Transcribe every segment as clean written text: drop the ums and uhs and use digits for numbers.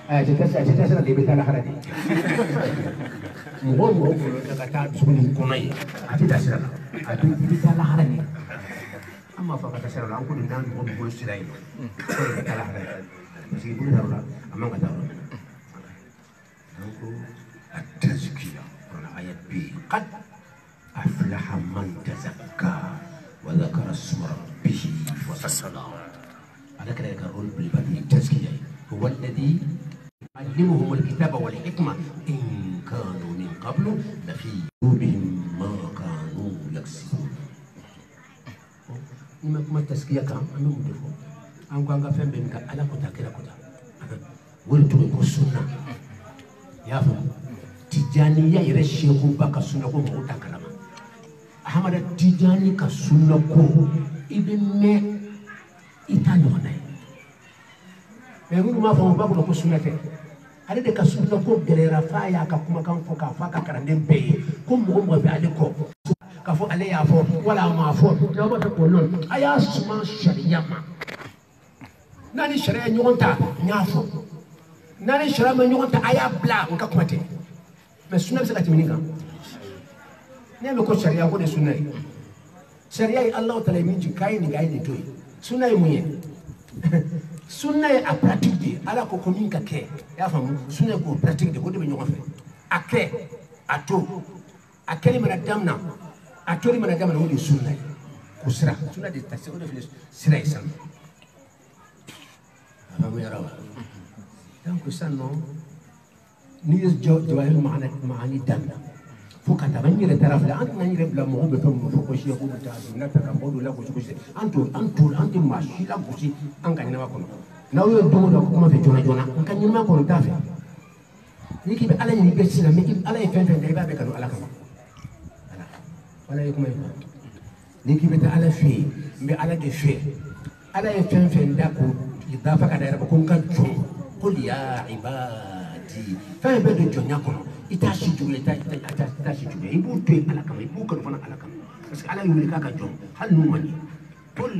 Cita lebih kalah hari. Mungkin kata sebelum konai, tidak sila. Lebih kalah hari. Amma kata sila, aku dengan mungkin sila ini. Lebih kalah hari. Meskipun darulah, amang kata. Aku ada sekian. Karena ayat B. Qad aflaha man tazakka wa dzakara isma rabbih wa salla. Ada kira role pribadi tazkiyah. هو الذي يعلمهم الكتاب والحكمة إن كانوا من قبل لفي قلوبهم ما كانوا يكسبون. ما تزكية كم أنا مدركه. أنا كان فهم بينك على كذا كذا كذا. ولتو يكون سنة. يا فهم. تجاني يا يرشيكو بك سنة كو موتا كلام. أحمد تجاني كسنة كو إبن ما إتانونا. Mais nous m'avons pas pour soumettre. Allez de kasuna ko gelera fa ya ka kuma kan fo ka fa ka karanden be ko mo mo be ale ko ka fo ale ya fo wala ma fo to ba ko non aya suma sharia ma nani sharia nyonta nyafo nani sharia ma nyonta aya bla ka kuma te mais sunna bisa ka timininga ne me ko sharia ko de sunna sharia Allah taala min ji kai ni gai ni toy sunna muye sunna a pratique de ala ko komin ka ke ya famu sunna ko pratique de ko de nyoko fe ake ato akeli mana damna atori mana damna wodi sunna ko sira sunna de tasse ko de fili sira isan amu yarawa donc ça non ni jawahir maani damna fukata banyire taraf la ant nanyire bla mo be fam fo ko shi ko ta na ta ka modu la ko shi antu mashi la ko shi an kan na ko na yo do do ko ma fe jona kan nyima ko ta fe ni ki be ala ni be sina me ki ala e fen fen ba be kanu ala kama wala e ko may ni ki be ta ala fe be ala de fe ala e fen fen da ko idafa ka da ko kan jom qul ya ibadi fa be do jonya ko ita shi jule ta shi jule ibu to ala kama ibu kan fana ala kama parce que ala yuli ka jom hal nu mani قل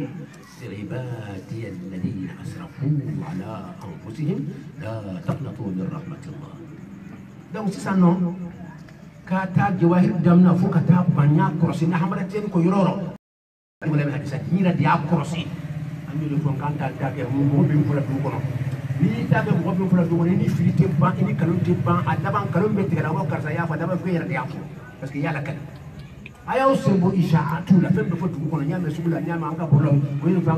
عبادي الذين اسرفوا على انفسهم لا تقنطوا من رحمه الله. Donc c'est ça non. Kata jawahir damna fu kata banyak kursi na hamara ten ko yororo. Wala me hadisa hira dia kursi. Ami le fon kanta ta ke mo be fula du kono. Ni ta be mo be fula du kono ni filite ban ni kalon te ban adaban kalon be tigara ko karsa ya fa daba fe yara dia parce que yala kan. Ayaw sembo ishaatu la fembe fo tu kono nyame sugula nyama anga bolo ko ni fa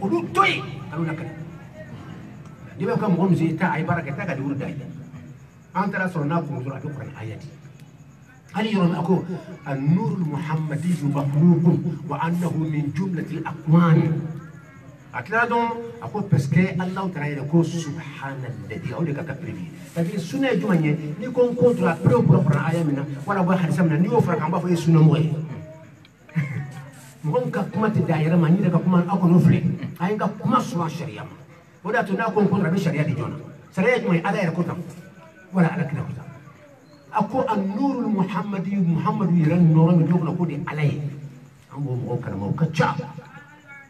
olu toy anu nakane dibe ko mo mzi ta ay baraka ta ga di wurda ida antara sonna ko muzura to qur'an ayati ali yoron ako an-nur al-muhammadi makhluqun wa annahu min jumlati al-aqwan akla don ako parce que allah ta'ala ko subhanalladhi awle ka privi tabi sunna jumanye ni ko contre propre ayamina wala ba hadisamna ni ofra kan ba fa sunna moy mon ka kuma te daira mani daga kuma ako no fle ayin ka kuma suwa sharia ma wala to na ko contre bi sharia di jona sharia jumay ala ya ko tam wala ala kina ko tam ako an-nur al-muhammadi muhammadu yaran noro mi dogna ko di alay ambo mo kana mo ka cha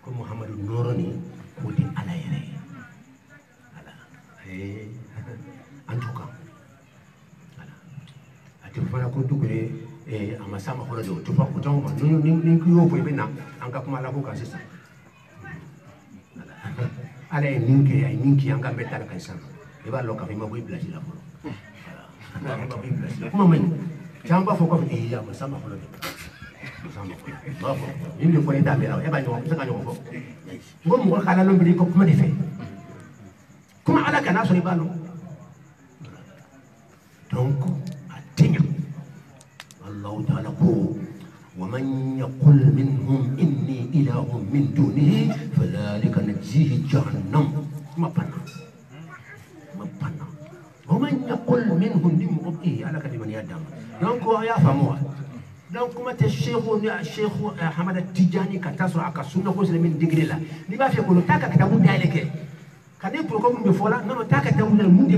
ko muhammadu noroni ko di alayre ala en tout cas ala ati fana ko dugure amasama ko do to fa ko taw ma ni ko yo boy bena an ka kuma la ko ka sisa ala ninki ay ninki an ka betta ka san e ba lo ka ma boy blaji la ko ala ma boy blaji kuma men jamba fo ko ya amasama ko do ini ko ida be e ba ñoo saka ñoo fo ngom mo xala lo bi ko kuma defé kuma ala kana so ni balo donc atinya Allah ta'ala ko ومن يقل منهم إني إله من دونه فذلك نجزيه جهنم ما بنا ومن يقل منهم نمؤيه على كلمة يدام donc ya famoa donc comment te cheikh Ahmad Tijani kataso akasuna ko sele min degré la ni ba fe ko taka katabu dale ke kane pour ko be fola non taka katabu dale munde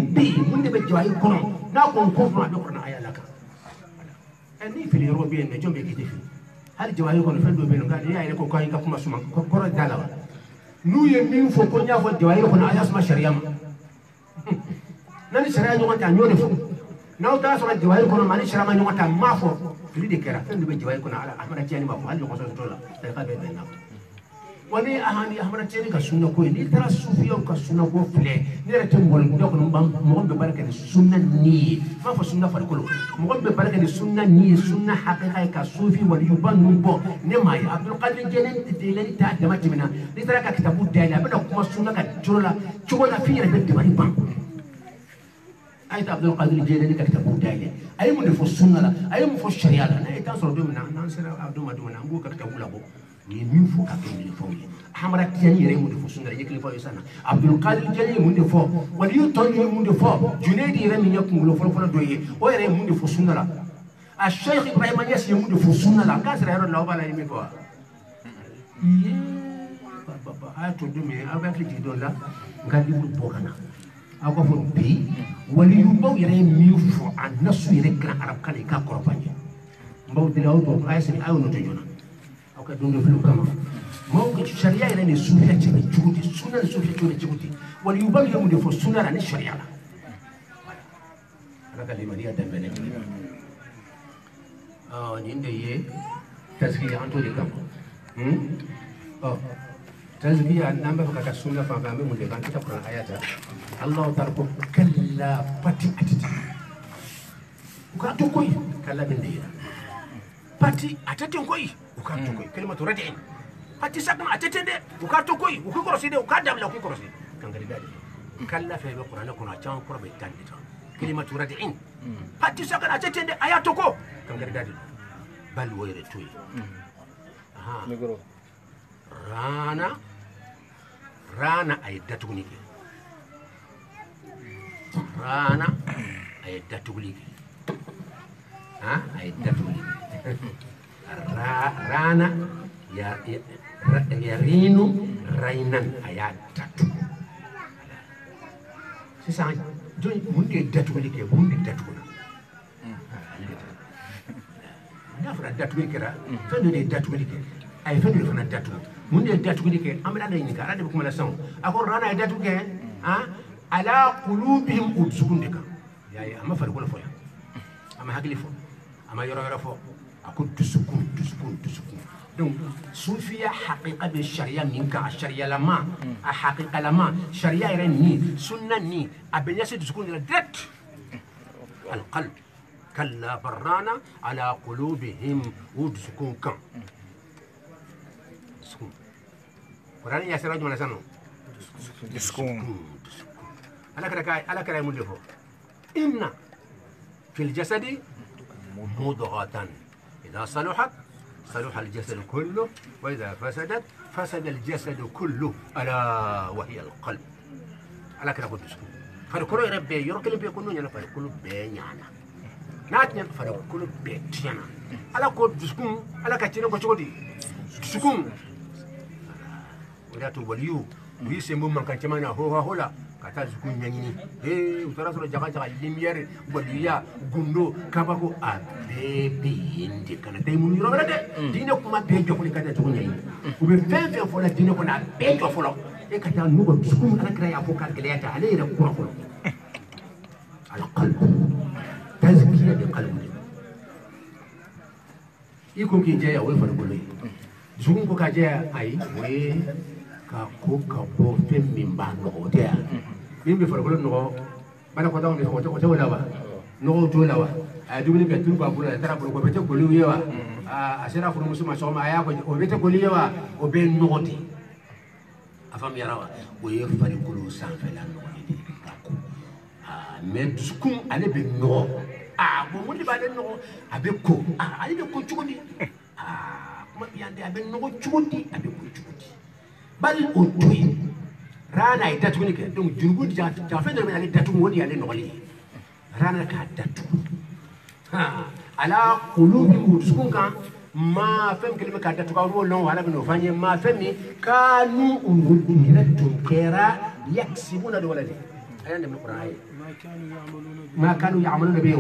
be jawayi kono na ko ko ma be kono ayala ka ani fili robi en jombe kiti fi hal jawayi kono fendo be no ngadi ya ko ka kuma suma ko dala nu ye min fo ko nya fo jawayi kono ayasma sharia nani sara ɲɔgɔn ta ɲɔ de fɔ n'aw t'a sɔrɔ jawahir kɔnɔ maa ni sara ma ɲɔgɔn ta m'a fɔ fili de kɛra fɛn dɔ bɛ jawahir kɔnɔ ala ahmada tiɲɛni ma fɔ hali ɲɔgɔn sɔrɔ t'o la tariqa bɛɛ bɛnna wa ni ahmada tiɲɛni ka sunna ko ye n'i taara sufiyaw ka sunna ko filɛ ne yɛrɛ tɛ mɔgɔ kɔnɔ mɔgɔ bɛ baara kɛ ni sunna ni ye m'a fɔ sunna farikolo mɔgɔ bɛ baara kɛ ni sunna ni ye sunna hakɛka ye ka sufi waliyuba ninnu bɔ ne m'a ye abdulkadir jɛnɛni t'a dama tɛmɛna n'i taara ka kitabu dayɛlɛ a bɛna kuma sunna ka cogo la f'i yɛrɛ bɛ dabali ban ayta abdulkadir jɛnɛni ka kitabu dayɛlɛ a ye mun de fɔ sunna la a ye mun fɔ sariya la n'a ye taa sɔrɔ don min na n'an sera a don ma an b'o ka kitabu labɔ u ye min fɔ ka kɛ kilifaw ye ahmada tiɲɛni yɛrɛ ye mun de fɔ sunna la i ye kilifaw ye sanna abdulkadir jɛnɛni ye mun de fɔ waliyu tɔw ye mun de fɔ junɛdi yɛrɛ min ye kunkolo fɔlɔfɔlɔ dɔ ye o yɛrɛ ye mun de fɔ sunna la a sheikh ibrahima ɲɛsi ye mun de fɔ sunna la k'a sera yɔrɔ la o b'a la ye min fɔ wa iye a y'a to don min aw bɛ hakili jigin dɔ la n ka livre bɔ ka na aw b'a fɔ bi waliyubaw yɛrɛ ye min fɔ a nasu yɛrɛ dilan arabukan na i k'a kɔrɔfɔ an ye n b'aw deli aw dɔn a ye sɛbɛn a y'o noter joona aw ka don dɔ filiw kama maaw ka sariya yɛrɛ ni sufiya cɛ bɛ cogo di sunna ni sufiya cɛ bɛ cogo di waliyubaw ye mun de fɔ sunna la ni sariya la ala ka limaniya danbɛ ne nin de ye tazkiya an t'o de kama tazkiya n'an b'a fɛ ka taa sunna fan fɛ an bɛ mun de kɛ an tɛ taa kuran aya ta Allahu ta'ala ko kalla pati atiti u k'a to koyi kalla min de yira pati atete koyi u k'a to koyi kalimatu radi'in pati sakna atete de u k'a to koyi u k'i kɔlɔsi de u k'a dabila u k'i kɔlɔsi kankari da de kalla fɛn bɛ kuranɛ kɔnɔ a caman kɔrɔ bɛ tan de ta kalimatu radi'in pati sakna atete de a y'a to ko kankari da de bali o yɛrɛ to ye rana a ye datuguli kɛ rana a ye datuguli kɛ a ye datuguli kɛ rana yarinu rainan a y'a datugu sisan mun de ye datuguli kɛ mun de datugula n'a fɔra datuguli kɛra fɛn dɔ de ye datuguli kɛ a ye fɛn dɔ de fana datugu mun de ye datuguli kɛ an bɛ ala ɲininka ala de bɛ kuma la sisan a ko rana a ye datugu kɛ ala qulubihim u dusukun de kan y'a ye a ma farikolo fɔ yan a ma hakili fɔ a ma yɔrɔ wɛrɛ fɔ a ko dusukun donc sufiya haqiqa bɛ sariya min kan a sariyalama a haqiqalama sariya yɛrɛ ni sunna ni a bɛ ɲɛsin dusukun de la direct alqalb kalla barrana ala qulubihim u dusukun kan dusukun Quran ya sira jumɛn san dusukun ala kɛra mun de fɔ inna fil jasadi mudghatan idha saluhat صلح الجسد كله وإذا فسدت فسد الجسد كله ألا وهي القلب على كده قلت سكون فركلو يربي يركل بيكونوا ينا فركلو بينيانا ناتني فركلو بيتيانا على قلت سكون على كتير بتشودي سكون ولا توليو ويسمو من كان كمان هولا kata sukun nyanyini utara sura jaga lumière waliya gundo kabako a bebe yende kana tay mun yoro de dina kuma be jokuli kata sukun nyanyini ube fenfe fo la dina ko na be jo folo e kata nugo sukun ala kra ya ko ka gele ta ale ra ko folo al qalb tazkiya bi qalbi iko ki je ya we fa ko le sukun ko ka je ai we ka ko ka bo fem min ba no de min be farko no bana ko taw ni ko to lawa no to lawa a dubni be turba bula tara ko be te ko liwa a sera ko musuma so ma ya ko o be te ko liwa o be noti afam yarawa o ye fari ko san fe la no ni ka ko me duskum ale be no bo mo ni ba de no abe ko ale be ko chugoni kuma biyande abe no chugoni abe ko chugoni bal otoy rana ay datuguni ke donc jungu ja fe de ale datugu wodi ale nogoli rana ka datu ala qulubi mutsukun kan ma fem kelima ka datu ka ro lon wala no fanye ma femi kanu umina tunkera yaksibuna do waladi ayan dem qur'an ma kanu ya'maluna bihi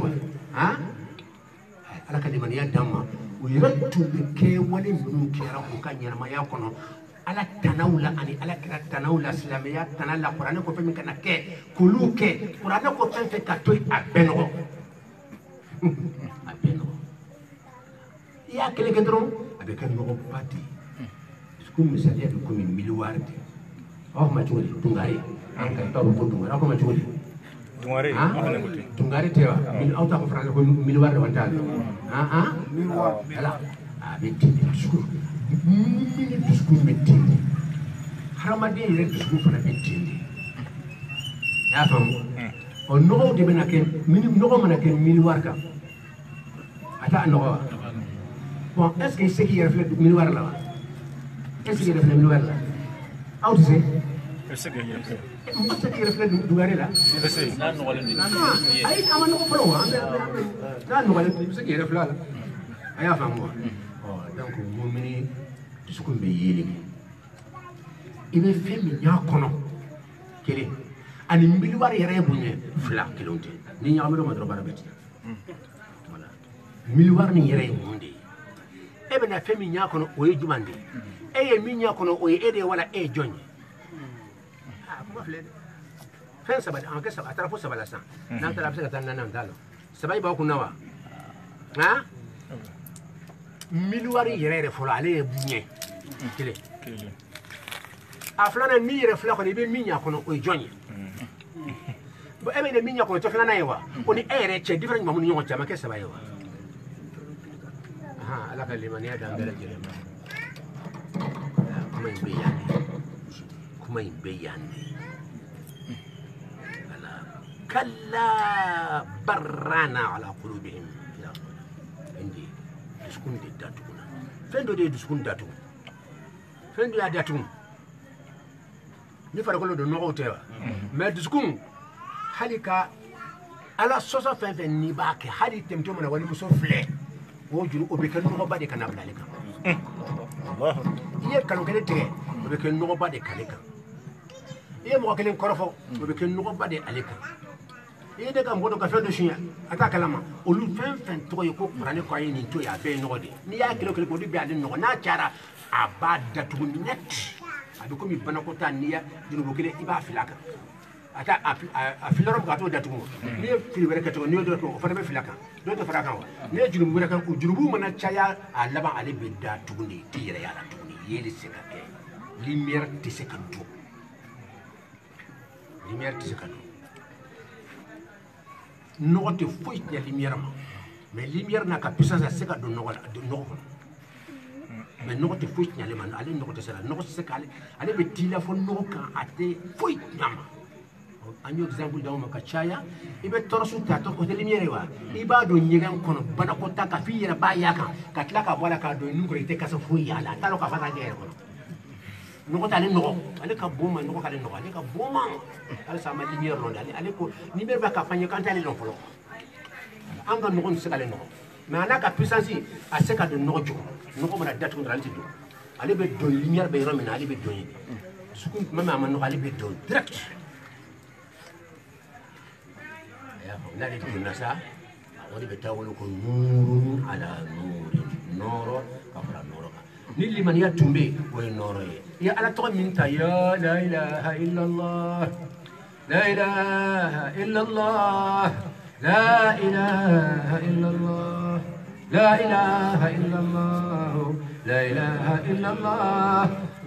ala kadimani ya damma wirattu ke wali mun kera ko kan yarma ya kono ala tanawla ani ala kira tanawla silamɛya tanala kuranɛ ko fɛn min kana kɛ k'olu kɛ kuranɛ ko fɛn fɛn ka to yen a bɛɛ nɔgɔ a bɛɛ nɔgɔ i y'a kelen kɛ dɔrɔn a bɛ kɛ nɔgɔba de ye ko misaliya bɛ komi miliwari de aw ma cogo di dungare an ka taw ko dungare aw ma cogo di dungare dungare tɛ wa aw ta ko faransa ko miliwari de wanta ala a bɛ ten de dusukun dusukun bɛ ten de hadamaden yɛrɛ dusukun fana bɛ ten de y'a faamu ɔ nɔgɔw de bɛna kɛ nɔgɔ mana kɛ miliwari kan a t'a nɔgɔ wa bon est ce que i se k'i yɛrɛ filɛ miliwari la wa est ce que i yɛrɛ filɛ miliwari la aw tɛ se mɔgɔ tɛ k'i yɛrɛ filɛ dungare la ayi a ma nɔgɔ fɔlɔ wa n'a nɔgɔlen i bɛ se k'i yɛrɛ filɛ a la a y'a faamu wa donc mumini dusukun bɛ yeelen i bɛ fɛn min y'a kɔnɔ kelen ani miliwari yɛrɛ ye bonya fila kelenw tɛ ni ɲagamina ma dɔrɔn baara bɛ tiɲɛ voilà miliwari nin yɛrɛ ye mun de ye e bɛna fɛn min y'a kɔnɔ o ye jumɛn de ye e ye min y'a kɔnɔ o ye e de ye wala e ye jɔn ye kuma filɛ dɛ fɛn saba an kɛ saba a taara fo saba la sisan n'an taara a bɛ se ka taa naani an t'a la saba in b'aw kun na wa han miliwari yɛrɛ yɛrɛ fɔlɔ ale ye bonya kelen a filanan min yɛrɛ fila kɔni i bɛ min y'a kɔnɔ o ye jɔn ye bon e bɛ min y'a kɔnɔ o tɛ filanan ye wa o ni e yɛrɛ cɛ différence jumɛn b'u ni ɲɔgɔn cɛ a ma kɛ saba ye wa ala ka limaniya d'an bɛɛ lajɛlen ma kuma in bɛ yan de kuma in bɛ yan de voilà kalla barrana ala qulubihim indi dusukun de datuguna fɛn dɔ de ye dusukun datugu fɛn dɔ y'a datugu ni farikolo don nɔgɔw tɛ wa mais dusukun hali ka ala sɔsɔ fɛn fɛn n'i b'a kɛ hali tɛmɛtɔ mana wali muso filɛ o juru o bɛ kɛ nɔgɔba de kana bila ale kan i ye kalo kelen tigɛ o bɛ kɛ nɔgɔba de k'ale kan i ye mɔgɔ kelen kɔrɔfɔ o bɛ kɛ nɔgɔba de ale kan i ye ne ka mɔgɔ dɔ ka fɛn dɔ suɲɛ a t'a kalama olu fɛn fɛn tɔgɔ ye ko kuranɛ ko a ye nin to yen a bɛɛ ye nɔgɔ de ye n'i y'a kelen o kelen k'o de bɛ ale nɔgɔ n'a cayara a b'a datugu net a bɛ komi banakɔtaa n'i ya jurumu kelen i b'a fili a kan a fili yɔrɔ min k'a t'o datugu n'i ye fili wɛrɛ kɛ cogo n'i y'o datugu o fana bɛ fili a kan n'o tɛ fara a kan wa n'i ye jurumu wɛrɛ kan o jurumu mana caya a laban ale bɛ datugu de i tɛ yɛrɛ y'a la tuguni yeli tɛ se ka kɛ lumière tɛ se ka don lumière tɛ se ka don nɔgɔ tɛ foyi tiɲɛ lumière ma mais lumière n'a ka puissance a tɛ se ka don nɔgɔ la nɔgɔ kɔnɔ mais nɔgɔ tɛ foyi tiɲɛ ale ma ale nɔgɔ tɛ se la nɔgɔ tɛ se k'ale ale bɛ t'i la fɔ nɔgɔ kan a tɛ foyi tiɲɛ a ma an y'o exemple d'aw ma ka caya i bɛ tɔrɔsu ta o tɛ lumière ye wa i b'a don ɲɛgɛn kɔnɔ banakɔtaa ka f'i yɛrɛ b'a y'a kan ka tila ka bɔ a la k'a don nun kɔrɔ i tɛ kasa foyi y'a la a t'a dɔn k'a fɔ k'a kɛ yɛrɛ kɔnɔ nɔgɔ t'ale nɔgɔ ale ka bon ma nɔgɔ k'ale nɔgɔ ale ka bon ma halisa a ma lumière lɔn de ale ko ni bɛɛ b'a ka f'an ye k'an t'ale lɔn fɔlɔ an ka nɔgɔ tɛ se k'ale nɔgɔ mais a n'a ka puissance a tɛ se ka don nɔgɔ jukɔrɔ nɔgɔ mana datugu dɔrɔn ale tɛ don ale bɛ don lumière bɛ yɔrɔ min na ale bɛ don yen dusukun tuma min a ma nɔgɔ ale bɛ don direct n'ale donna sa o de bɛ taa wolo ko nuurun ala nuurin nɔɔrɔ ka fara nɔɔrɔ kan ni limaniya tun bɛ yen o ye nɔɔrɔ ye i ye ala tɔgɔ min ta ya la ilaha illallah la ilaha illallah la ilaha illallah la ilaha illallah la ilaha illallah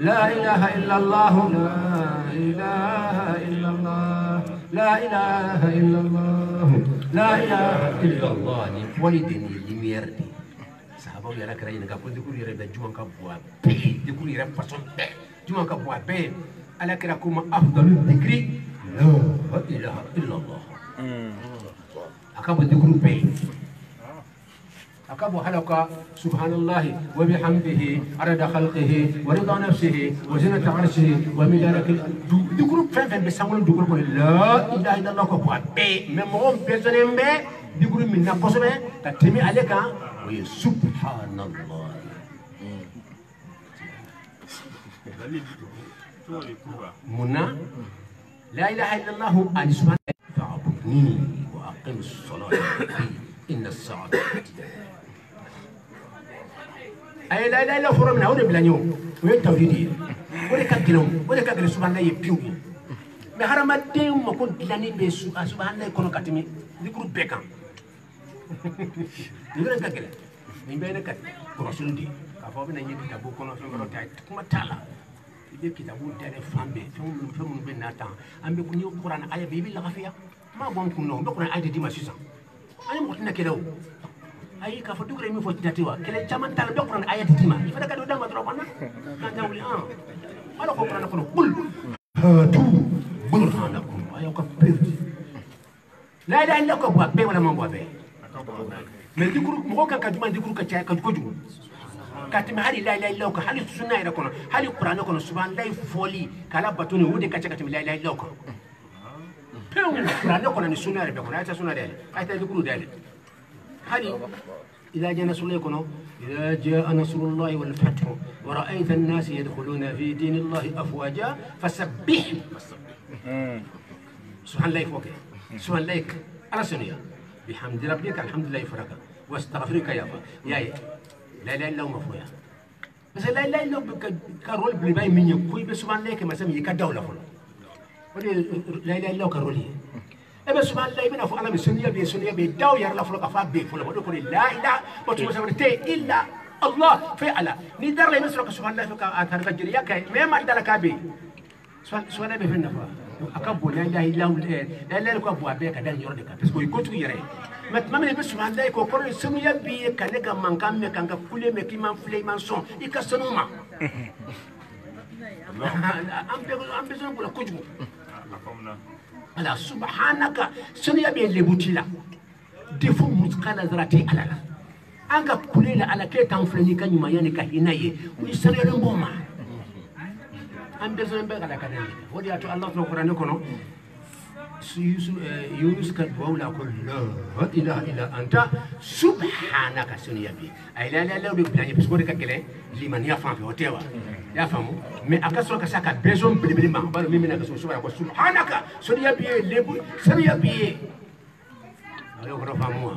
la ilaha illallah la ilaha illallah la ilaha illallah la ilaha illallah ni wali de ni lumière de sahabaw yɛrɛ kɛra ɲininka ko dikuru yɛrɛ bɛ juma ka bɔ a bɛɛ dikuru yɛrɛ façon bɛɛ juma ka bɔ a bɛɛ ala kɛra ko ma afdalu dikri la ilaha illallah a ka bɔ dikuru bɛɛ أكبر حلقة سبحان الله وبحمده عدد خلقه ورضا نفسه وزنة عرشه ومدارك دكتور فين بيسمون دكتور لا إله إلا الله كبوا بي ممرون بيزنين بي دكتور من نقصه تتمي عليك وي سبحان الله منا لا إله إلا الله أن سبحانه فاعبدني وأقم الصلاة إن الساعة أي لا لا لا فرق من هون بلانيو وين توحيدي ولك كلام ولك كلام سبحان الله يبيوه بهرمتين ما كنت لاني بسوا سبحان الله يكونوا كاتمي ذكروا بكام يقولون كلام نبينا كلام كراسون دي كافو بنا يجي كتابو كنا في مرة تاعي كم تلا يجي كتابو تاعي فامبي فهم بيناتا أم بيكون يو قرآن آية بيبي لغفيا ما بوم كنوا بقرآن آية دي ما سيسان أنا مقتنع كده أي كافو تقول إمي فوت تاتيوا كلا جمان تلا بقرآن آية دي ما يفدا كده دام تروحنا كان جاولي ما لو قرآن كنا قل هاتو برهانكم أيوة كبير لا لا لا كبوا بيه ولا ما بوا بيه من ذكر مغوكا كجمان ذكر كجاي كجوجو كاتم هذه لا لا لا وك هل السنة يكون هل القرآن يكون سبحان الله فولي كلا بتوني ودي كاتم لا لا لا وك بيوم القرآن يكون السنة يكون هذا السنة ده هذا ذكر ده هذه إذا جاء نصر الله يكون إذا جاء نصر الله والفتح ورأيت الناس يدخلون في دين الله أفواجا فسبح سبحان الله فوق سبحان الله على سنية بحمد ربك الحمد لله فرك واستغفرك يا لا لا لا مفويا بس لا لا لا كارول بلباي من يكوي بسبحان الله كما سمي كدولة فلو ودي لا لا لا كارولي بس سبحان الله من أفعل بسنية بداو يرلا فلو كفاك بي فلو بدو لا إله وتوسمرتي إلا الله فعل ندر لي مسرك سبحان الله فك أثر كجريا كاي ما دلك أبي سؤال أبي فين نفوا أكبر لا إله إلا هو لا لا لك أبو أبي كذا يردك بس كوي كتو يري ما من بس سبحان الله كوكور سمية بي كنك من كم كنك كل مكي من فلي من صون يكسرهما أم بيزون كلا كجو على سبحانك سمية بي اللي بوتيلا دفو مسكال زراتي على لا أنك كلنا على كي تنفلني كان يوم يعني كهيناي ويسري لهم أم بيزون بقى كذا ودي أتو الله في القرآن يكونوا يونس كدوا ولا كل لا إله إلا أنت سبحانك سنيابي أي لا لا لا بيبلاني بس كوري ككله لمن يفهم في هوتيوا يفهموا ما أكسر كساك بيزون بلي ما بارو مين أكسر سبحانك سنيابي لبو سنيابي أيوة كنا فهموا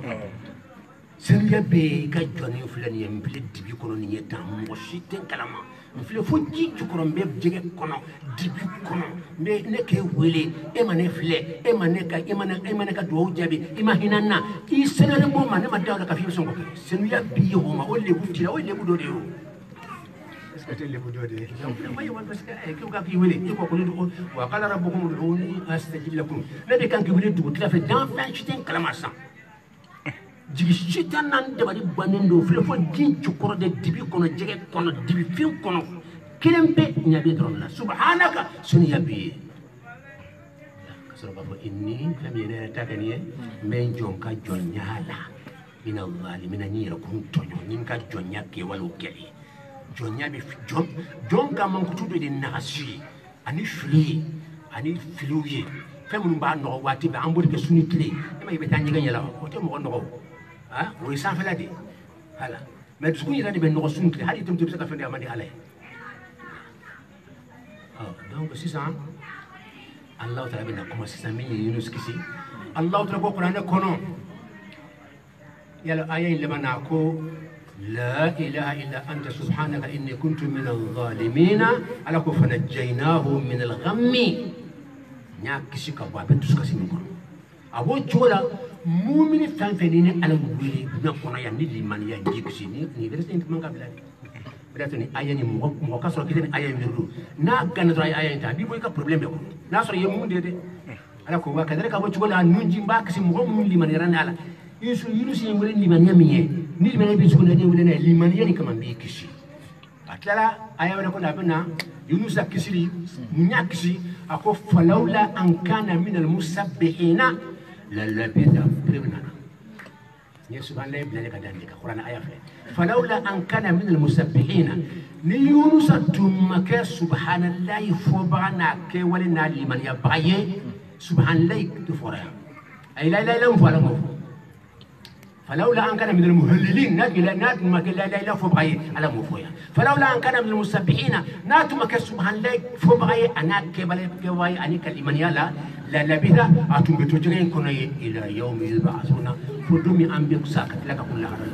سنيابي كجوني فلان يمبلي دبي كونو نيتام وشيتين كلامه mfile fuji chukuro mbe jege kono dibi kono mbe neke wele emane file emane ka duwa jabi imahinana isenere mo mane madawla ka fiyo songo senu ya biye homa o lebu tira o lebu do de o est-ce que lebu do de may won parce que ko ka ki wele ko ko do wa qala rabbukum ud'uni astajib lakum nabi kan ki wele do tira fe dans fin chitin kalama san jigi chitan nan de bari banendo fle fo ji chukoro de dibi kono jege kono dibi fin kono kilembe nyabi dron la subhanaka suni yabi kasoro babo inni famine takani men jonka jonyala min Allah min nyira kun tonyo ninka jonya ke walu keli jonya bi jonka man kutudo de nasi ani fli ani filuye famun ba no wati ba ambodi ke suni kle e may be tan nyiga nyala o te mo no ah oui ça fait la dit voilà mais du coup il a des ben ressources qui a dit tout ça fait des amandi allez donc c'est ça Allah ta'ala bina comment c'est ça mais Yunus kisi Allah ta'ala ko Qur'an kono yalla ayen le manako la ilaha illa anta subhanaka inni kuntu min adh-dhalimin ala ko fanajaynahu min al-ghammi nya kisi ka ba be tout kasi ko abo chola mumini fanfenini ala wili na kona ya ni limani ya jikisi ni verse ni manga bila berarti ni aya ni mo ka so kideni aya mirdu na ganna dra aya ta bi boy ka problem be ko na so yemu de ala ko wa kadere ka bo chugola nunji mba kasi mo mun limani ran ala yusu yemu limani ya miye ni limani bi chugola de wala limani ya ni kama bi kisi atlala aya wala ko la bena yunus akisiri munyakisi ako falawla an kana min al musabbihina la labitha pribnana سبحان الله بلا لك دانك القرآن آية فلولا أن كان من المسبحين ليونس تمك سبحان الله فبعنا كي ولنا لمن يبغي سبحان الله تفورا أي لا لا لا مفعل فلولا أن كان من المهللين نجل ناتمك لا لا لا فبغي على مفويا فلولا أن كان من المسبحين ناتمك سبحان الله فبغي أنا كبالي أنك لمن يلا لا لبثا أتم بتوجرين كنا إلى يوم يبعثون فدومي أنبيك ساكت لك كل هذا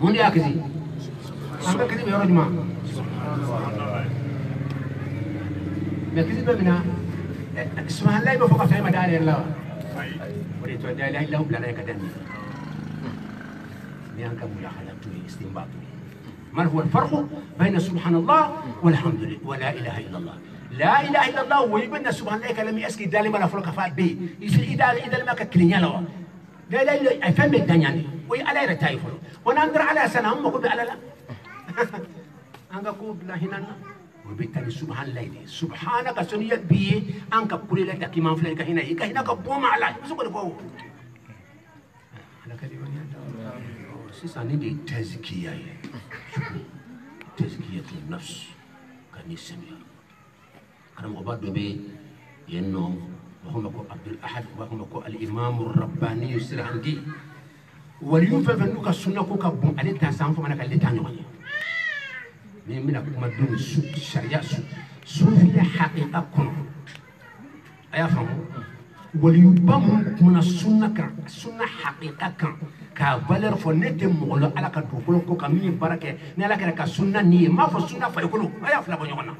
من يأكزي أنبيك كذي يا رجماء mais kisi be mina subhanallah be foka fema dare Allah wadi to dai la ilaha illa Allah kadani ni anka mulahala tu istinbat ما هو الفرق بين سبحان الله والحمد لله ولا اله الا الله لا اله الا الله ويبن سبحان الله كلام اسكي دالي ما فلك فات بي اذا ما كلينيا لا لا افهم الدنيا وي على رتايفو وانا انظر على سنه هم كو على لا انغا كو بلا هنا وبالتالي سبحان الله سبحانك سنيه بي انك كل لك كمان فلك هنا هنا كبوم على سكو كو على كلمه سيساني دي تزكيه تزكيه النفس كان يسمي أنا مغبط به إنه وهم عبد الأحد وهم الإمام الرباني يصير عندي وليوفى فنوك السنة كوكا بوم عليه تاسام فمانا كان لتانيوني من مدون الشريعة سوفيا حقيقة كن أيافهم وليوبا من السنة كان السنة حقيقة كان كفالر فنتم مغلو على كدوكلو كوكا مي بركة نلا كنا كسنة نية ما فسنة فيقولوا أيافلا بنيونا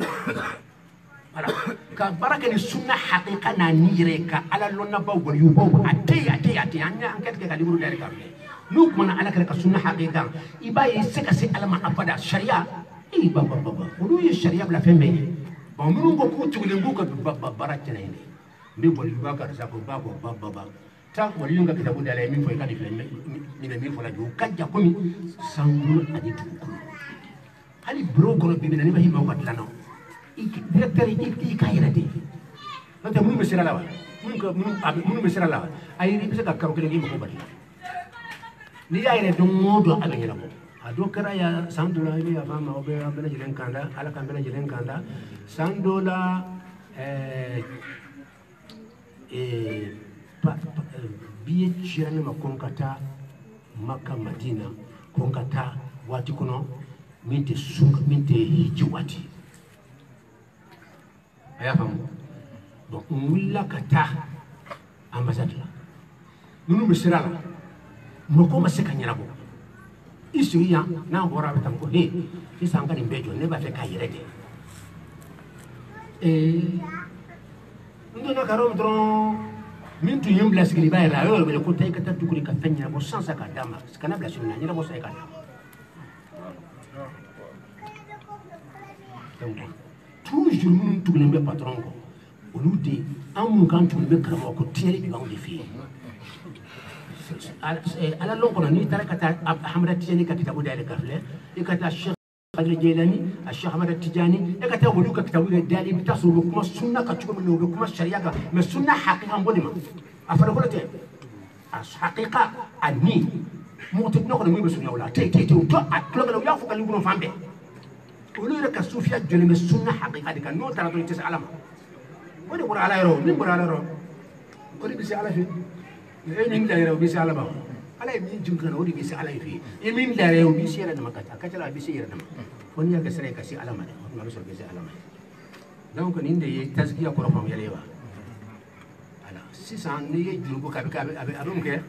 ka baraka ni sunna haqiqa na nire ka ala lonna bawgol yubo ate anya anket ke kalibru dari ka nu kuma ala ka sunna haqiqa iba yisika si alama abada sharia baba ulu yi sharia bla fembe ba mun ngo ku tugule ngo ka baraka na ine mbe bol yuba ka sa ko baba ta ko yunga kitabu dala mi fo ka di flemme mi fo la ju kajja ko mi sangul adi tuku hali bro ko bi mi na ma ko tlano directeur yi kayira de nata mun be sira lawa mun be sira lawa ay ni bisa ka karo kele ngi ko bari ni ya ire do modo ala ngela ko ado kara ya sandula ni ya fama obe abena jilen kanda ala kambena jilen kanda sandola biye chirani makonkata Makka Madina konkata wati kuno minte hiji wati aya famu donc willa kata ambassade la nunu misira la moko masika nyarabo isuya na bora betango he isanga ni mbejo ne ba fe kayire de ndona karom dron min tu yum blas gili bayra yo be ko tay kata tukuri ka fanya bo sansa ka dama kana blas ni nyira bo sai ka toujours mun tugulen be patron ko olu de amun kan tugulen be karamo ko tiere bi bawo de fi ala lon kono ni tara kata hamra tijani ka kitabu dale kafle e kata Sheikh Qadir Jilani Sheikh Ahmad Tijani e kata wolu ka kitabu dale bi tasuru kuma sunna ka tugo no kuma sharia ka me sunna haqiqa mbonima afara ko te as haqiqa anni mo te no ko mo be sunna wala te to aklo ga ya fuka lingu no fambe ولو لك الصوفيا جل من السنة حقيقة كان نو ترى تقول تسأل ما ولي برا على يرو مين برا على يرو ولي بيسأل على فين مين لا يرو بيسأل على ما على مين جنكنا ولي بيسأل على فين مين لا يرو بيسأل على ما كتلا بيسأل على ما وني أكسر كسي على ما ما بيسأل بيسأل على ما دام كن إندي تزكية كرفام يليوا على سيسان نيجي جنوبو كابي أبي مكه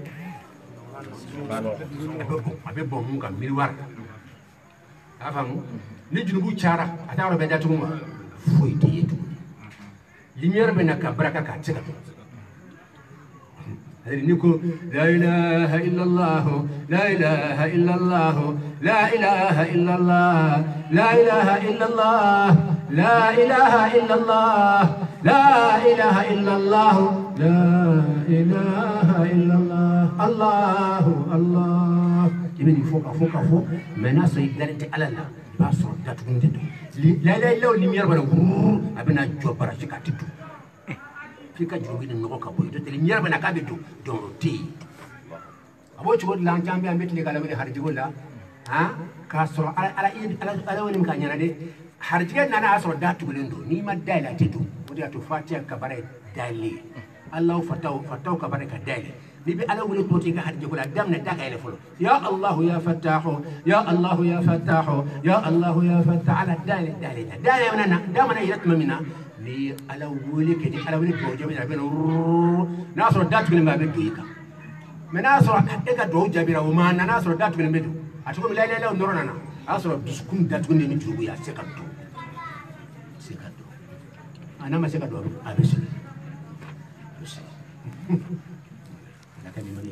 أبي بومو كميلوار أفهموا نجنبو شارع أتعرف بدأتهم فويتي لمير بينك بركة كاتسك هذه نقول لا إله إلا الله لا إله إلا الله لا إله إلا الله لا إله إلا الله لا إله إلا الله لا إله إلا الله لا إله إلا الله الله الله يبني فوق مناس يقدر على الله باسر داتون دتو لا لا لا لمير بنا أبنا جو براشك أتدو فيك جوبين النقطة بوي ده لمير بنا كابتو دونتي أبو تقول لان جامبي أمبت لي قالوا لي خارج يقول لا ها كاسر على وين مكاني أنا ده خارج أنا أسر داتو بلندو نيما دايلا تدو ودي أتوفاتي كبارة دايلي الله فتاو كبارة كدايلي نبي على ولد توتيك حد يقول دمنا داك إلى فلو يا الله يا فتاح يا الله يا فتاح يا الله يا فتاح على دال أنا دامنا يرتم منا لي على ولد كذي على ولد توجب من بين ناصر دات من ما بدويك من ناصر إيك دو جابيرا وما ناصر دات من بدو أتقول لا لا لا نورنا ناصر بسكون دات من نتوبيا سكتو أنا ما سكت دوم أبشر لكن من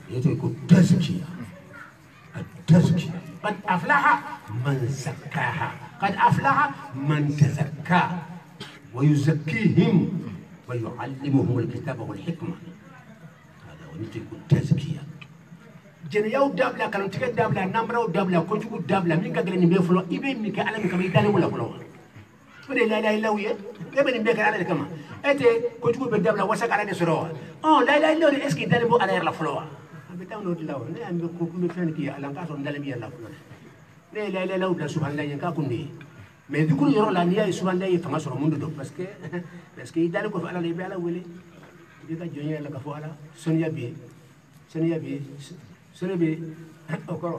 يقول تزكية التزكية قد أفلح من زكاها قد أفلح من تزكى ويزكيهم ويعلمهم الكتاب والحكمة هذا ونتيجة التزكية جنياو دابلا كانوا تكاد دابلا نمرو دابلا كوجو دابلا مين كغلي نبي فلو إبي ميك على ميك ميداني ولا فلو بدي لا لا إلا ويا إبي نبي على كمان إنت كوجو بدابلا وسك على نسروا لا لا إلا إسكي داني بو على يرلا فلو بتاعنا نود لا لا أمي كوكو مفهوم كي على كاسو ندلم يلا فلو لا لا لا لا ولا سبحان الله ينكا كوني mais du coup yoro la niya souvent lay fanga soro mundu do parce que idale ko ala lebe ala wele diga jonye la ka fo ala sonia bi okoro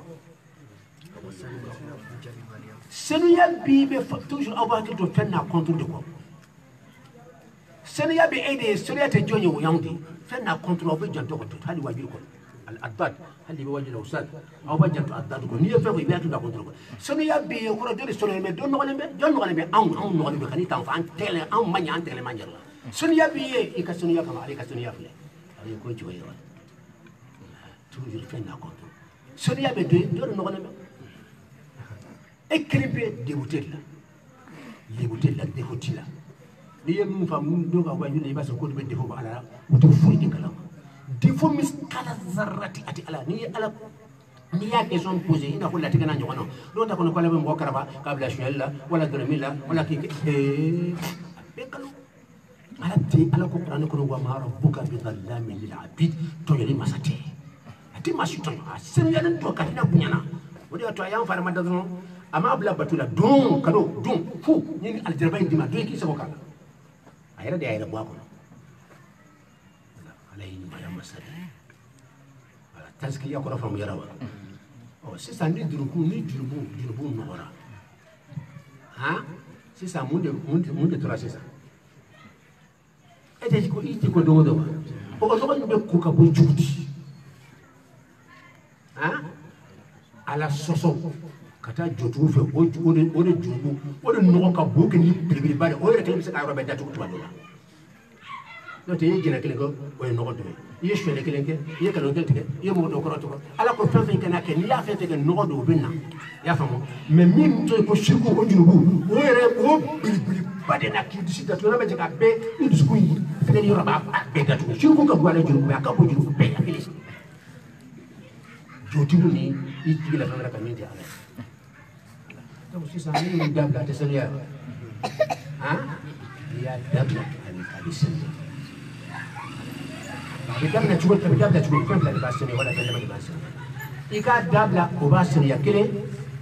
sonia bi be toujours avoir que to fenna contre de quoi sonia bi aide sonia te jonye wo yandi fenna contre obe janto ko hali wajir ko al adad hali be wajir usad aw ba janto adad ko ni fe ko biatu da contre ko sonia bi ko do sonia me don no lembe an no lembe kan tan fa an tele an manya an tele manya la sonia bi e ka sonia kama ale ka sonia fle ay ko joyo toujours fenna contre sonia be do no lembe écrire dégoûté la dégoûté la ni yem fam do ga wajul ni ba so ko be defo ba ala wutu fuy di kala defo mis kala zarrati ati ala ni ala ni ya question posée ina ko lati kana nyono do ta ko ko le mo karaba kabla shella wala dormila wala ki be kala ala ti ala ko qur'an ko wa ma rabbuka bi dhallamin lil abid to yeli masate ati masito sen ya to katina bunyana wodi to ayam fara madadno ama abla batula don kado don fu ni aljarba indima do ki sabo kala ayra de ayra bwa ko alayhi ma masala ala tazkiya ko rafa mu yarawa o sisa ni durubu nora ha sisa munde tora sisa ete ko iti ko do o ko be ku ka bo juti ha ala soso kata jotu fe o de jurubu o de no ka bo ke ni bibiri bare o re ke se ka robe datu to wala no te yi jina kele ko o no do ye shwele kele ke ye ka do ke ye mo do ko to ala ko fe kana ke ni ya fe ke no do binna ya famo mais min to ko shirku o jurubu o re o bibiri bare na ki disi datu na be ka be ni disku yi fe ni roba be datu shirku ka bo ala jurubu ya ka bo jurubu be ya kele jotu ni ikila fana ka minti ala donc si ça ni dabla te senya hein ya dabla ali senya dabla chugo pemla de basene wala dabla de basene ika dabla o basene ya kele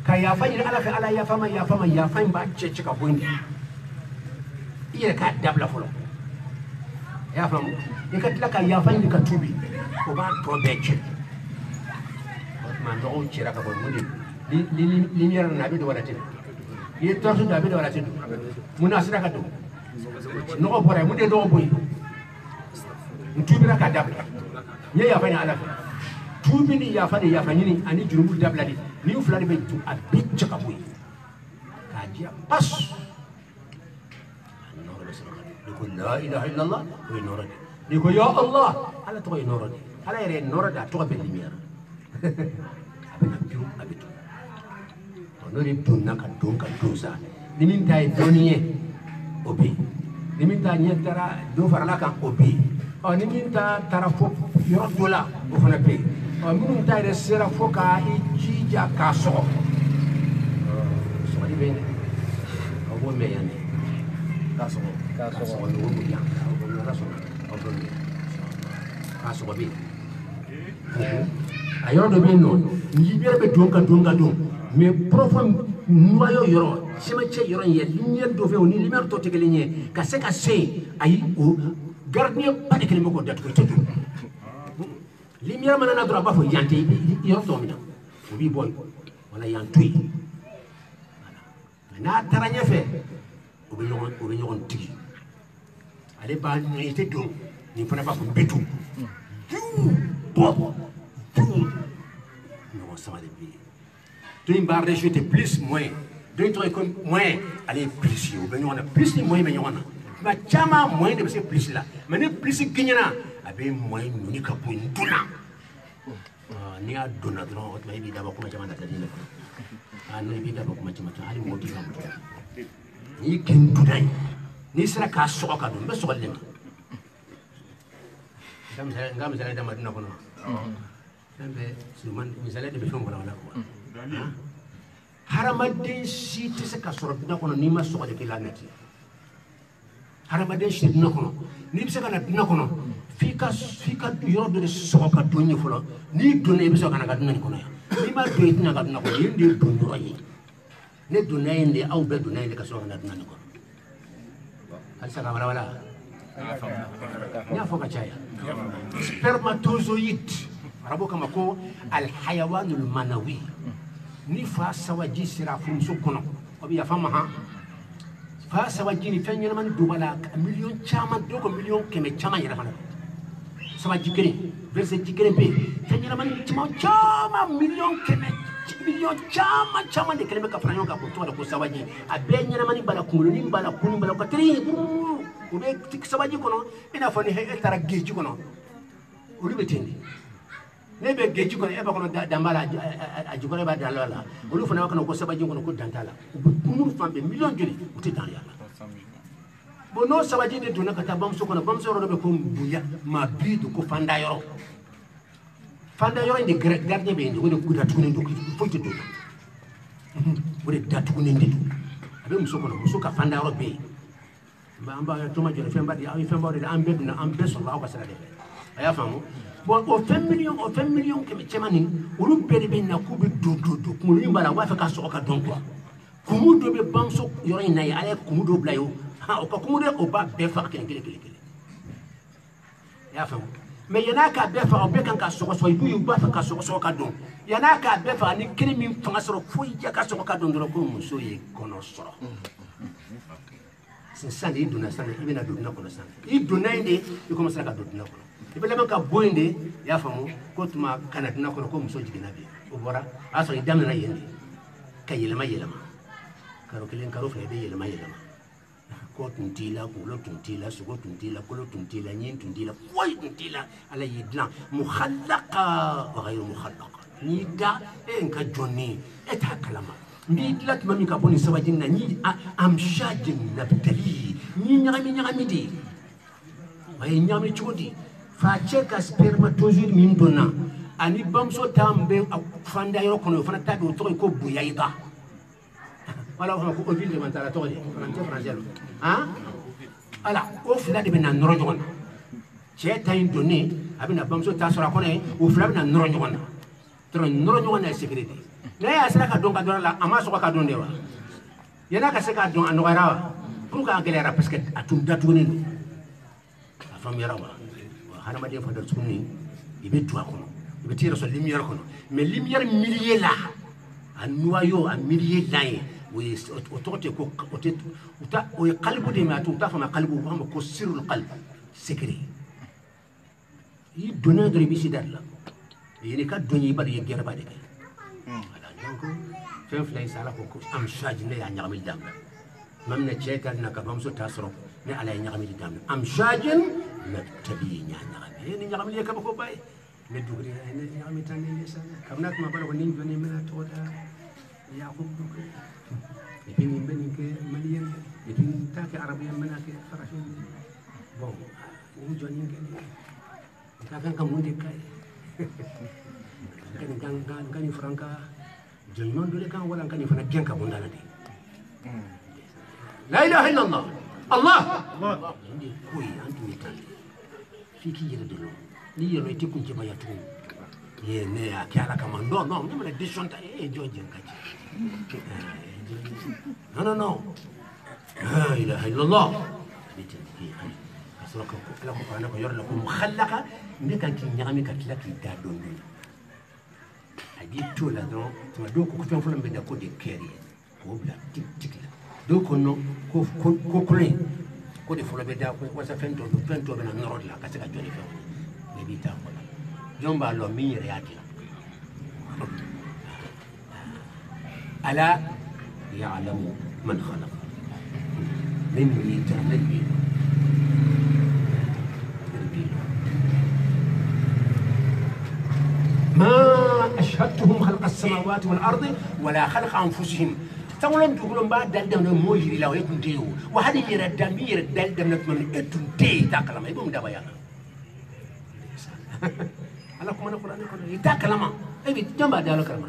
ka ya fanya ala fa ala ya fama ba cece ka bondi iya ka dabla folo ya famu ika tlaka ya fanya ka tubi o ba to beche man do on cira ka boy mundi lumière na be do wala tin ye torsu da be do wala tin muna sira ka do no ko bore mundi do boy ntubira ka dabla ye ya fanya ala tubi ni ya fanya ni ani jurubu dabla ni fulani be tu abicca ka boy ka dia pas noro be sira ka ko la ilaha illallah ko noro ni ko ya allah ala to noro ala yere noro da to be lumière abitu onori donna ka donsa nimin tay doniye obi nimin ta nyetara do farala kan obi o nimin ta tarafo yo dola o fana pe o mun ta re sera foka ijija kaso so di ben o bo me yane kaso o bo ya o bo na so o bo kaso bi ayoro do ben non ni biere be donka don mais profond noyo yoro semache yoro ye lumière do fe oni lumière to tegele nye ka se ay o gardien pas de kelmo ko dat ko tedu lumière manana dro ba fo yante yoro to mina o bi boy wala yantui na taranya fe o be nyon tigi ale ba ni te do ni fana ba ko betu non, ça va les payer. Tu vas rejeter plus, moins. deux trucs comme moyen allez plus ou ben on a plus ni moyen ben on a ma chama moyen de c'est plus là mais ne plus gagnana avec moyen ni ka pour duna ni a duna dron mais bi d'abord comme chama data dina ni bi d'abord comme chama ali moti kam ni ken dunay ni sera ka so ka do be so len ngam zala da madina kono dambe suman misale de be fon wala ko haramadin si te se ka soro dina kono ni ma so de kilanati haramadin si dina kono ni be se ka na dina kono fika yoro de so ka do ni folo ni do ne be so ka na ka dina kono ya ni ma do dina ka dina ko yende do ndo yi ne do na yende au be do na yende ka so ka na dina kono al sa ka wala nya foka chaya spermatozoid arabo kama ko al hayawanul manawi ni fa sawaji sira fumso kono obi ya fama ha fa sawaji ni fenya man dubala million chama doko million keme chama yara fana sawaji kene verse jikere be fenya man chama million keme million chama de kele ka franyo ka ko to ko sawaji abenya man bala kumulo ni bala kunu bala ka tri ube sabaji kono ina fani he tara geji kono uri betindi nebe geji kono eba kono dambala ajukore ba dalala ulu fana kono ko sabaji kono ko dantala kunu fambe million joli uti dan yalla bono sabaji de duna kata bamso kono bamso ro be ko buya ma bidu ko fanda yoro inde gardien be inde woni kuda tukune ndo foti do woni datukune ndo abe muso kono muso ka fanda yoro be amba tuma jere femba di ayi femba de ambe duna ambe so la ko sala de aya famu bon o 20 millions ke chemani ulu bede be na kubi do kumu yimbala wa fa ka so ka don quoi kumu do be bamso yoro ina ya ale kumu do blayo ha o ka kumu de o ba be fa kele ya famu mais yana ka be fa o be kan ka so ibu yu ba fa ka so ka don yana ka be fa ni kiri min fanga so fo ya ka so ka don do ko muso ye kono so sande iduna sande ibena duduna kono sande iduna inde ikomo saka duduna kono ibele manka boinde ya famu ko tuma kana duduna kono ko muso jigina be o bora aso idamna na yende kayelema karo kelen karo fe be yelema ko tuntila ko lo tuntila sugo tuntila ko lo tuntila nyin tuntila koy tuntila ala yidna mukhallaqa wa ghayru mukhallaqa ni da enka jonni eta kalama ndi lat mami ka boni sabajin na ni am shajin nabtali ni nyami di way nyami chodi fa cheka spermatozoid min donna ani bamso tambe fanda yoro kono fana tabi to ko buyaida wala ko ovile de mantara to de français hein ala o fila de bena noro jona che tay donné abina bamso ta sora kono o fila bena noro jona sécurité na ya sera ka don ka don la ama so ka don de wa yana ka se ka don anogara wa pour ka gelera parce que atum datu ni la femme yara wa hana ma de fa dar sunni ibe tuwa kono ibe tira so lumière kono mais lumière millier là un noyau un millier là oui autoroute ko uta o qalbu de ma tuta fa ma qalbu ko sirrul qalb secret yi donna de bi sidar la yene ka donni ba de gerba de fen flay sala ko am shaj ne ya nyamil dam mam na cheka na ka bamso tasro ne ala ya nyamil dam am shajin na tabi nya nyamil ne nyamil ka ko bay ne dugri ne nyamil tan ne sa kamna ma bala ko nin joni mena toda ya ko dugri e bin ben ke maliyen e bin ta ke arabiyan mena ke farashin bon ni joni ke ka kan kam mun de kay kan franka jëlman dole kan wala kan fana genka bundana de la ilaha illa allah ndi koy antu mitan fiki yele de lo ni yelo ti kunje bayatu ye ne ya kala kama no ni mala decision ta e joje ngaji no la ilaha illa allah bitin ki hay asraka la ko ana ko yor la ko mukhallaqa ne kan ki nyami ka tilaki da don adi to la don to do ko fen fulan be da ko de keri ko bla tik la do ko no ko kule ko de fulan be da ko wasa fen to be na norod la ka se ka joni fe ne bi ta ko jomba lo mi yati ala يعلم من خلق من يتنبي ما أشهدتهم خلق السماوات والأرض ولا خلق أنفسهم تقولون تقولون بعد دلدم موجي لا ويكون ديو وهذه يردم يردم نتمنى إتون دي تكلم يبون دبايا الله كمان القرآن يقول يتكلم أبي جنب ديالو كلام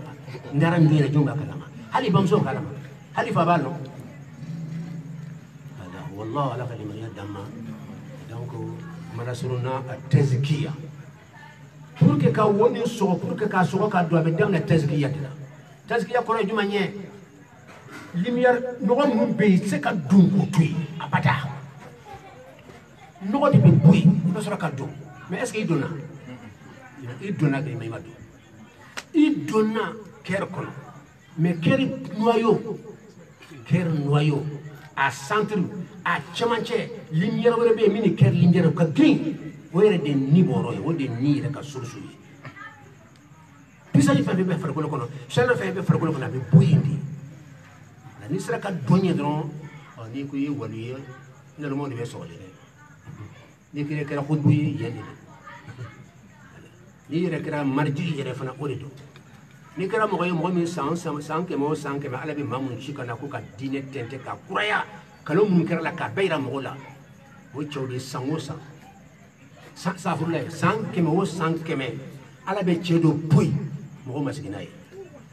نرى ندير جنب كلام هل يبمسون كلام هل يفعلوا هذا هو الله على كلمة يدم donc مرسولنا التزكية pour que ka woni so pour que ka so ka do be dem na tazkiya dina tazkiya ko juma nye lumière no mo be se ka dun ko tuy abada no di be buy do so ka dun mais est ce que idona ke may madu idona ker kono mais ker noyau à centre à chamanche lumière wala be mini ker lumière ka green where de ni boro wo de ni da ka sursu pisa ni fa be farko kono shana fa be farko kono be boyindi la ni sera ka donye dron ni ko yi waliye na mo ni be so le ni kire kira khudbu yi yende ni yere kira marji yere fana oredo ni kira mo mi san ke mo ala be mamun chikana ko ka dine tente ka kuraya kalo mun kira la ka beira mo la wo chawde sangosa safurla san keme ala be cedo puy mo masigina yi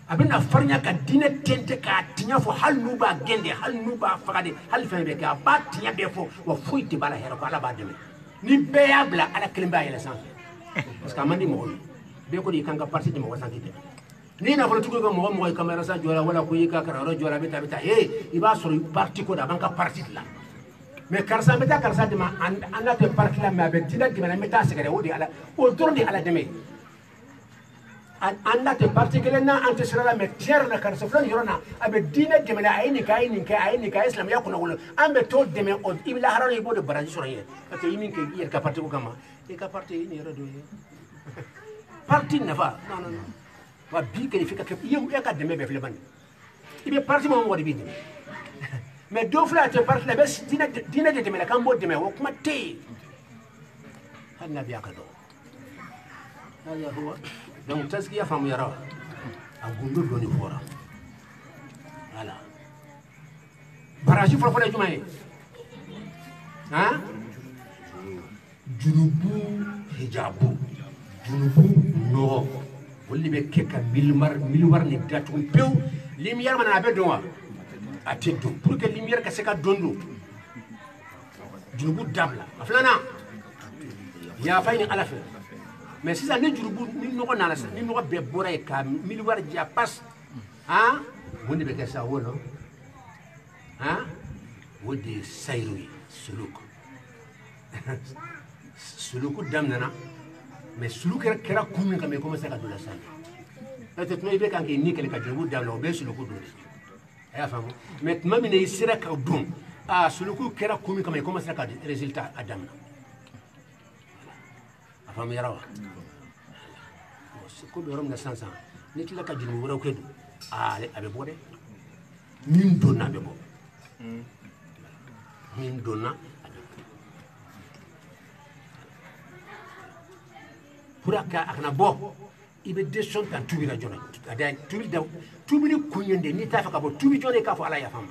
abina farnya ka dine tente ka tinya fo hal nuba gende hal nuba fagade hal fa be ka ba tinya be fo wa fuy ti bala hera ko ala ba deme ni be yabla ala kelimba yela san parce que amandi mo be ko di kanga parti de mo santi ni na fo tuko ko mo kamera sa jola wala ko yi ka kara jola beta iba sori parti ko da banka parti la mais karsa meta karsa dema anda te parti la ma be dina dima meta segere wodi ala o tordi ala deme anda te parti kele na ante sera la metière la karsa flan yorona abe dina dema la ayni ka islam ya kuna wala ambe to deme o ibla harano ibo de baraji sura ye ate yimin ke yer ka parti ko kama e ka parti ni redo ye parti nafa non wa bi ke fika ke yem e ka deme be fleban ibe parti mo ngodi bi mais deux fois tu parles la bes dina de deme la kambo deme wo kuma te hanna biya ka do haya huwa donc tazkiya famu yara agundo do ni fora voilà baraji fo fo jumaye hein junubu hijabu junubu no wolli be keka milmar ni datu pew limiyar mana be donwa ateddo pour que lumière ka seka dondo junubu dabla aflana ya fayni ala fe mais si ça ne junubu ni noko nala ni noko be bora e ka miliwar ja pass hein woni be ka sa wolo hein wodi sayru suluku damnana mais suluku kera kumi ka me commencer ka dola sa peut-être no ibe kan ke ni kele ka junubu dabla be suluku do ya famu mais mami ne sira ka dum suluku kera kumi kama ikoma sira ka résultat adamna afamu yarawa ko be rom na sansa niti la ka jinu wora ko du ale abe bode min donna be bo min donna puraka akna bo ibe deson tan tubira jona ada tubini kunyende ni tafa ka bo tubi jone ka fo ala ya fama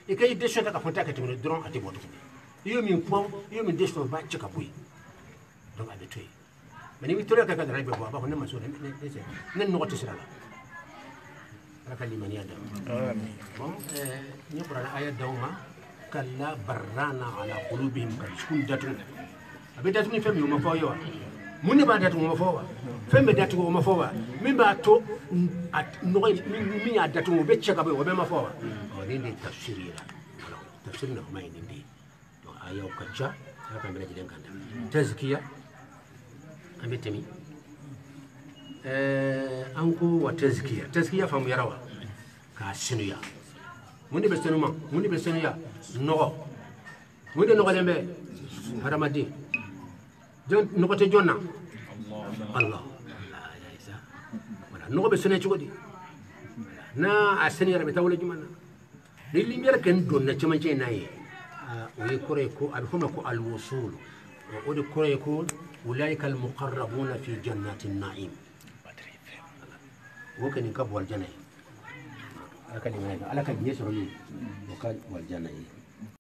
e kay deson ka fonta ka tibino dron ati bodo iyo min po iyo min deson ba chika boy donc abe toy mani mi tore ka ka dara be bo ba ko nama so ne no to sira la raka limani adam bon ni qur'an ayat dawma kalla barrana ala qulubihim kashkun datun abe datun fami mo fo yo muni ba datu mo fowa fembe datu mo fowa min ba to no min ya datu mo be cheka be o be ma fowa o ni tafsirira tafsirina mai ni ndi to ayo kacha haka mbele gidan kanda tazkiya ambe temi anko wa tazkiya famu yarawa ka sinuya muni be senuya no muni no lembe haramadi jon nokote jonna Allah ya isa wala no be sene chugodi na aseni yara betawle jumana ni lumière ken donna camanci nayi o ye kore ko abi fama ko al wusul o de kore ko ulaika al muqarrabuna fi jannati an-na'im wo ken ka bol janay alaka ni ala ka yeso ni o ka bol janay